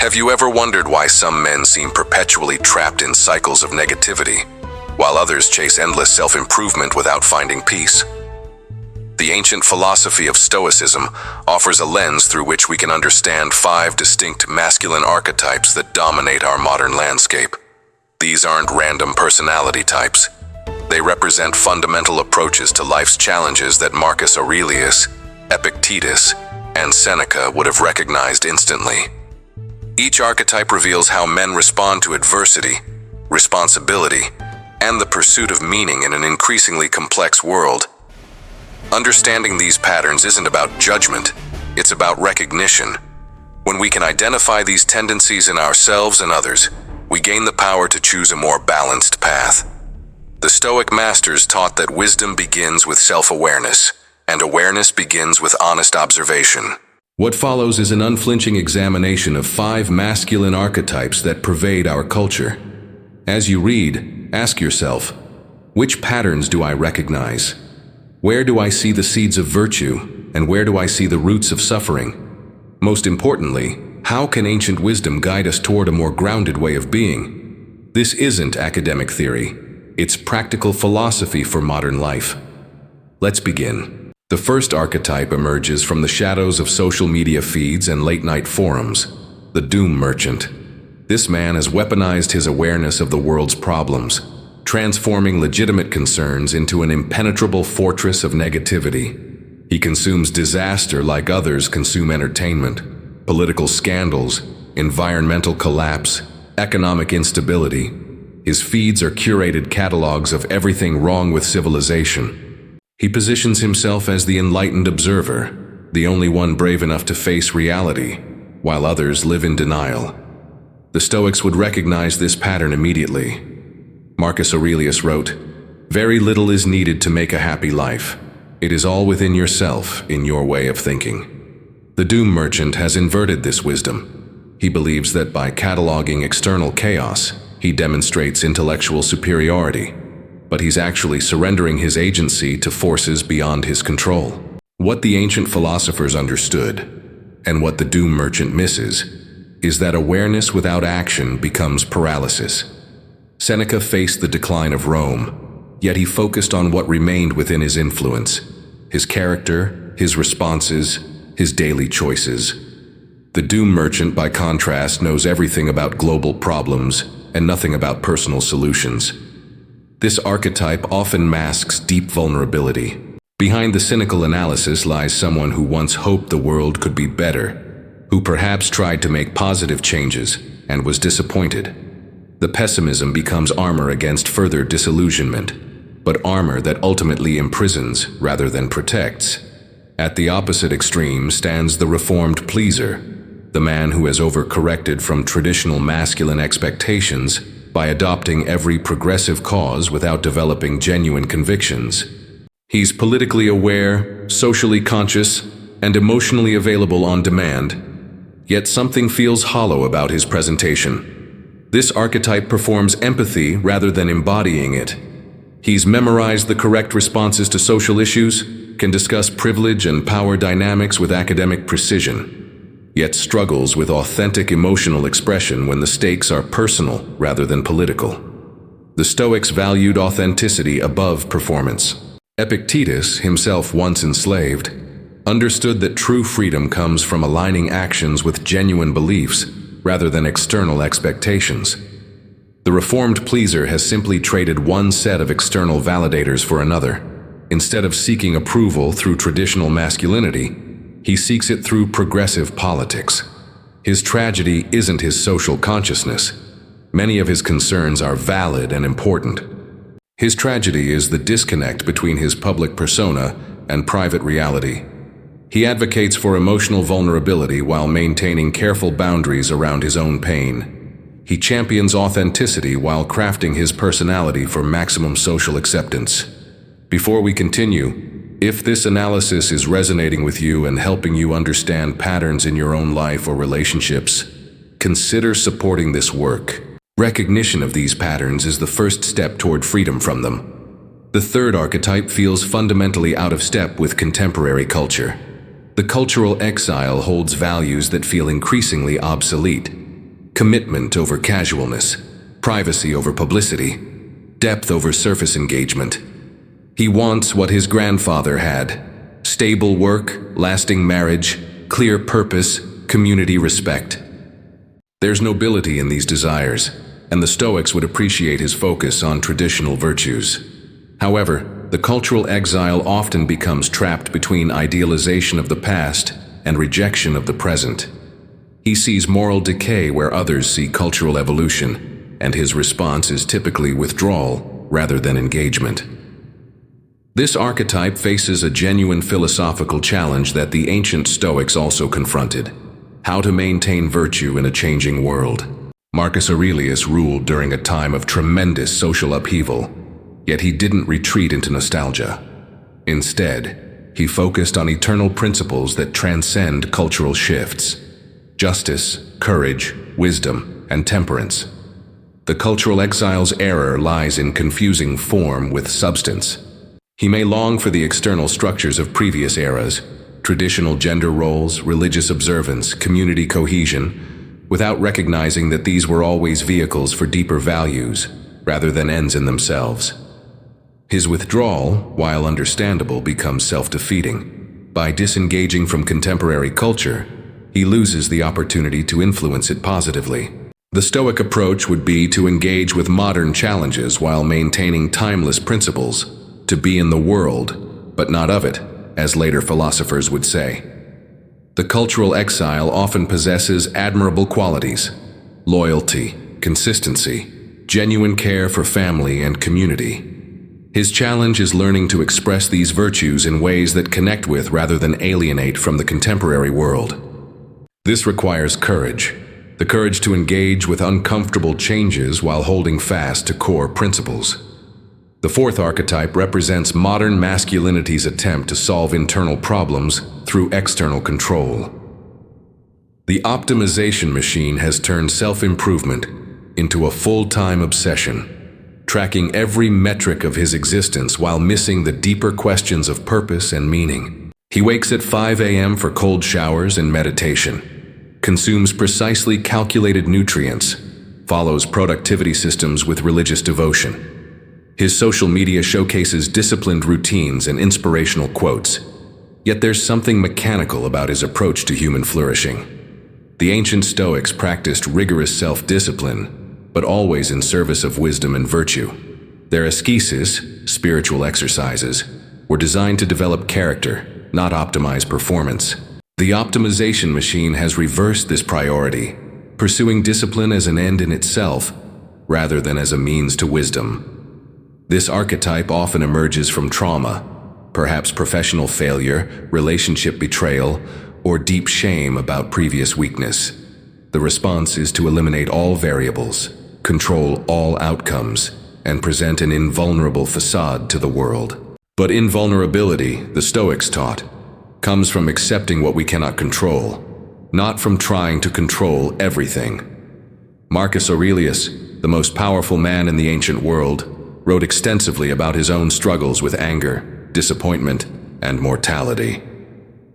Have you ever wondered why some men seem perpetually trapped in cycles of negativity, while others chase endless self-improvement without finding peace? The ancient philosophy of Stoicism offers a lens through which we can understand 5 distinct masculine archetypes that dominate our modern landscape. These aren't random personality types. They represent fundamental approaches to life's challenges that Marcus Aurelius, Epictetus, and Seneca would have recognized instantly. Each archetype reveals how men respond to adversity, responsibility, and the pursuit of meaning in an increasingly complex world. Understanding these patterns isn't about judgment, it's about recognition. When we can identify these tendencies in ourselves and others, we gain the power to choose a more balanced path. The Stoic masters taught that wisdom begins with self-awareness, and awareness begins with honest observation. What follows is an unflinching examination of 5 masculine archetypes that pervade our culture. As you read, ask yourself, which patterns do I recognize? Where do I see the seeds of virtue, and where do I see the roots of suffering? Most importantly, how can ancient wisdom guide us toward a more grounded way of being? This isn't academic theory. It's practical philosophy for modern life. Let's begin. The first archetype emerges from the shadows of social media feeds and late-night forums, the doom merchant. This man has weaponized his awareness of the world's problems, transforming legitimate concerns into an impenetrable fortress of negativity. He consumes disaster like others consume entertainment, political scandals, environmental collapse, economic instability. His feeds are curated catalogs of everything wrong with civilization. He positions himself as the enlightened observer, the only one brave enough to face reality, while others live in denial. The Stoics would recognize this pattern immediately. Marcus Aurelius wrote, "Very little is needed to make a happy life. It is all within yourself, in your way of thinking." The doom merchant has inverted this wisdom. He believes that by cataloging external chaos, he demonstrates intellectual superiority, but he's actually surrendering his agency to forces beyond his control. What the ancient philosophers understood, and what the doom merchant misses, is that awareness without action becomes paralysis. Seneca faced the decline of Rome, yet he focused on what remained within his influence: his character, his responses, his daily choices. The doom merchant, by contrast, knows everything about global problems and nothing about personal solutions. This archetype often masks deep vulnerability. Behind the cynical analysis lies someone who once hoped the world could be better, who perhaps tried to make positive changes and was disappointed. The pessimism becomes armor against further disillusionment, but armor that ultimately imprisons rather than protects. At the opposite extreme stands the reformed pleaser, the man who has overcorrected from traditional masculine expectations by adopting every progressive cause without developing genuine convictions. He's politically aware, socially conscious, and emotionally available on demand, yet something feels hollow about his presentation. This archetype performs empathy rather than embodying it. He's memorized the correct responses to social issues, can discuss privilege and power dynamics with academic precision, yet struggles with authentic emotional expression when the stakes are personal rather than political. The Stoics valued authenticity above performance. Epictetus, himself once enslaved, understood that true freedom comes from aligning actions with genuine beliefs rather than external expectations. The reformed pleaser has simply traded one set of external validators for another. Instead of seeking approval through traditional masculinity, he seeks it through progressive politics. His tragedy isn't his social consciousness. Many of his concerns are valid and important. His tragedy is the disconnect between his public persona and private reality. He advocates for emotional vulnerability while maintaining careful boundaries around his own pain. He champions authenticity while crafting his personality for maximum social acceptance. Before we continue, if this analysis is resonating with you and helping you understand patterns in your own life or relationships, consider supporting this work. Recognition of these patterns is the first step toward freedom from them. The third archetype feels fundamentally out of step with contemporary culture. The cultural exile holds values that feel increasingly obsolete. commitment over casualness, privacy over publicity, depth over surface engagement. He wants what his grandfather had: stable work, lasting marriage, clear purpose, community respect. There's nobility in these desires, and the Stoics would appreciate his focus on traditional virtues. However, the cultural exile often becomes trapped between idealization of the past and rejection of the present. He sees moral decay where others see cultural evolution, and his response is typically withdrawal rather than engagement. This archetype faces a genuine philosophical challenge that the ancient Stoics also confronted: how to maintain virtue in a changing world. Marcus Aurelius ruled during a time of tremendous social upheaval, yet he didn't retreat into nostalgia. Instead, he focused on eternal principles that transcend cultural shifts: justice, courage, wisdom, and temperance. The cultural exile's error lies in confusing form with substance. He may long for the external structures of previous eras, traditional gender roles, religious observance, community cohesion, without recognizing that these were always vehicles for deeper values, rather than ends in themselves. His withdrawal, while understandable, becomes self-defeating. By disengaging from contemporary culture, he loses the opportunity to influence it positively. The Stoic approach would be to engage with modern challenges while maintaining timeless principles, to be in the world, but not of it, as later philosophers would say. The cultural exile often possesses admirable qualities: loyalty, consistency, genuine care for family and community. His challenge is learning to express these virtues in ways that connect with rather than alienate from the contemporary world. This requires courage, the courage to engage with uncomfortable changes while holding fast to core principles. The fourth archetype represents modern masculinity's attempt to solve internal problems through external control. The optimization machine has turned self-improvement into a full-time obsession, tracking every metric of his existence while missing the deeper questions of purpose and meaning. He wakes at 5 a.m. for cold showers and meditation, consumes precisely calculated nutrients, follows productivity systems with religious devotion. His social media showcases disciplined routines and inspirational quotes, yet there's something mechanical about his approach to human flourishing. The ancient Stoics practiced rigorous self-discipline, but always in service of wisdom and virtue. Their ascesis, spiritual exercises, were designed to develop character, not optimize performance. The optimization machine has reversed this priority, pursuing discipline as an end in itself, rather than as a means to wisdom. This archetype often emerges from trauma, perhaps professional failure, relationship betrayal, or deep shame about previous weakness. The response is to eliminate all variables, control all outcomes, and present an invulnerable facade to the world. But invulnerability, the Stoics taught, comes from accepting what we cannot control, not from trying to control everything. Marcus Aurelius, the most powerful man in the ancient world, wrote extensively about his own struggles with anger, disappointment, and mortality.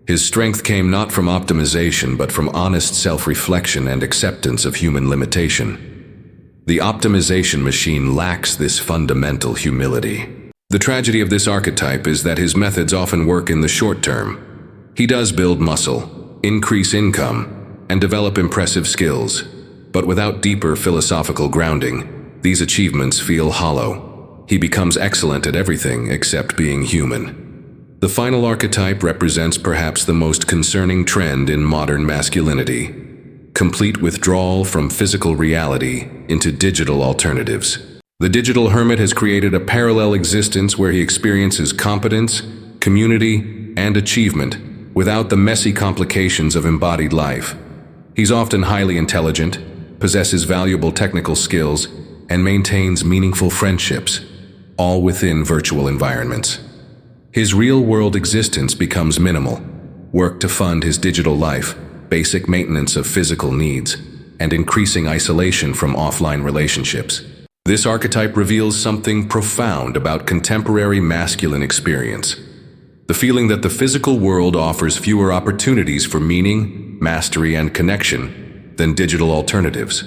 His strength came not from optimization but from honest self-reflection and acceptance of human limitation. The optimization machine lacks this fundamental humility. The tragedy of this archetype is that his methods often work in the short term. He does build muscle, increase income, and develop impressive skills, but without deeper philosophical grounding, these achievements feel hollow. He becomes excellent at everything except being human. The final archetype represents perhaps the most concerning trend in modern masculinity: complete withdrawal from physical reality into digital alternatives. The digital hermit has created a parallel existence where he experiences competence, community, and achievement without the messy complications of embodied life. He's often highly intelligent, possesses valuable technical skills, and maintains meaningful friendships, all within virtual environments. His real-world existence becomes minimal: work to fund his digital life, basic maintenance of physical needs, and increasing isolation from offline relationships. This archetype reveals something profound about contemporary masculine experience: the feeling that the physical world offers fewer opportunities for meaning, mastery, and connection, than digital alternatives.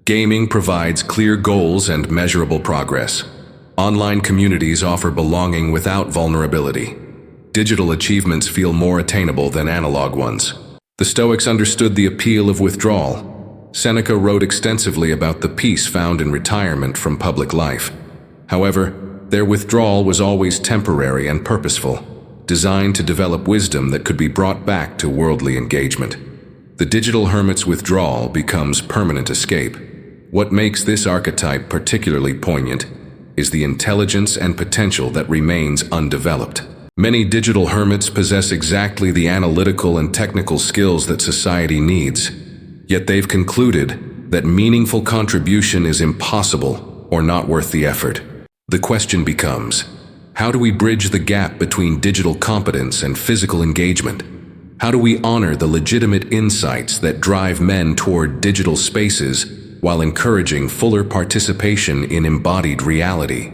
Gaming provides clear goals and measurable progress. Online communities offer belonging without vulnerability. Digital achievements feel more attainable than analog ones. The Stoics understood the appeal of withdrawal. Seneca wrote extensively about the peace found in retirement from public life. However, their withdrawal was always temporary and purposeful, designed to develop wisdom that could be brought back to worldly engagement. The digital hermit's withdrawal becomes permanent escape. What makes this archetype particularly poignant is the intelligence and potential that remains undeveloped. Many digital hermits possess exactly the analytical and technical skills that society needs, yet they've concluded that meaningful contribution is impossible or not worth the effort. The question becomes, how do we bridge the gap between digital competence and physical engagement? How do we honor the legitimate insights that drive men toward digital spaces while encouraging fuller participation in embodied reality?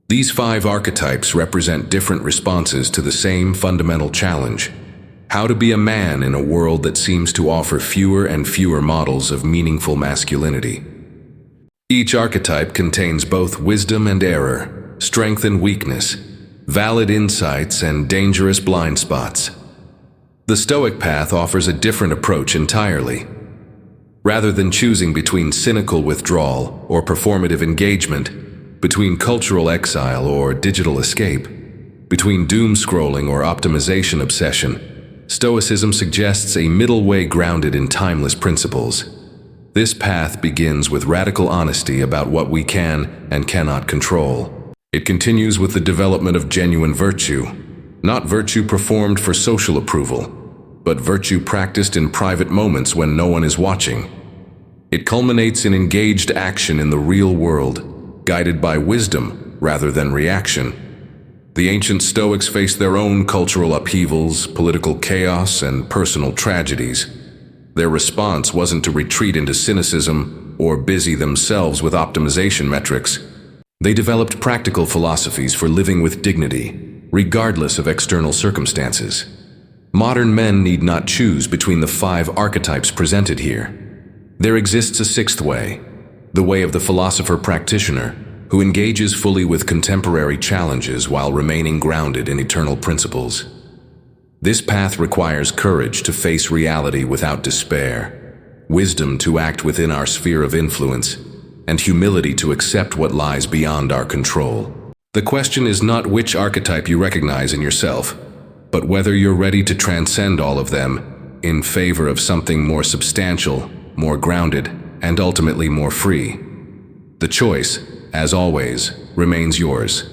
These 5 archetypes represent different responses to the same fundamental challenge: how to be a man in a world that seems to offer fewer and fewer models of meaningful masculinity. Each archetype contains both wisdom and error, strength and weakness, valid insights and dangerous blind spots. The Stoic path offers a different approach entirely. Rather than choosing between cynical withdrawal or performative engagement, between cultural exile or digital escape, between doom scrolling or optimization obsession, Stoicism suggests a middle way grounded in timeless principles. This path begins with radical honesty about what we can and cannot control. It continues with the development of genuine virtue, not virtue performed for social approval, but virtue practiced in private moments when no one is watching. It culminates in engaged action in the real world, guided by wisdom rather than reaction. The ancient Stoics faced their own cultural upheavals, political chaos, and personal tragedies. Their response wasn't to retreat into cynicism or busy themselves with optimization metrics. They developed practical philosophies for living with dignity, regardless of external circumstances. Modern men need not choose between the 5 archetypes presented here. There exists a 6th way, the way of the philosopher-practitioner, who engages fully with contemporary challenges while remaining grounded in eternal principles. This path requires courage to face reality without despair, wisdom to act within our sphere of influence, and humility to accept what lies beyond our control. The question is not which archetype you recognize in yourself, but whether you're ready to transcend all of them in favor of something more substantial, more grounded, and ultimately more free. The choice, as always, remains yours.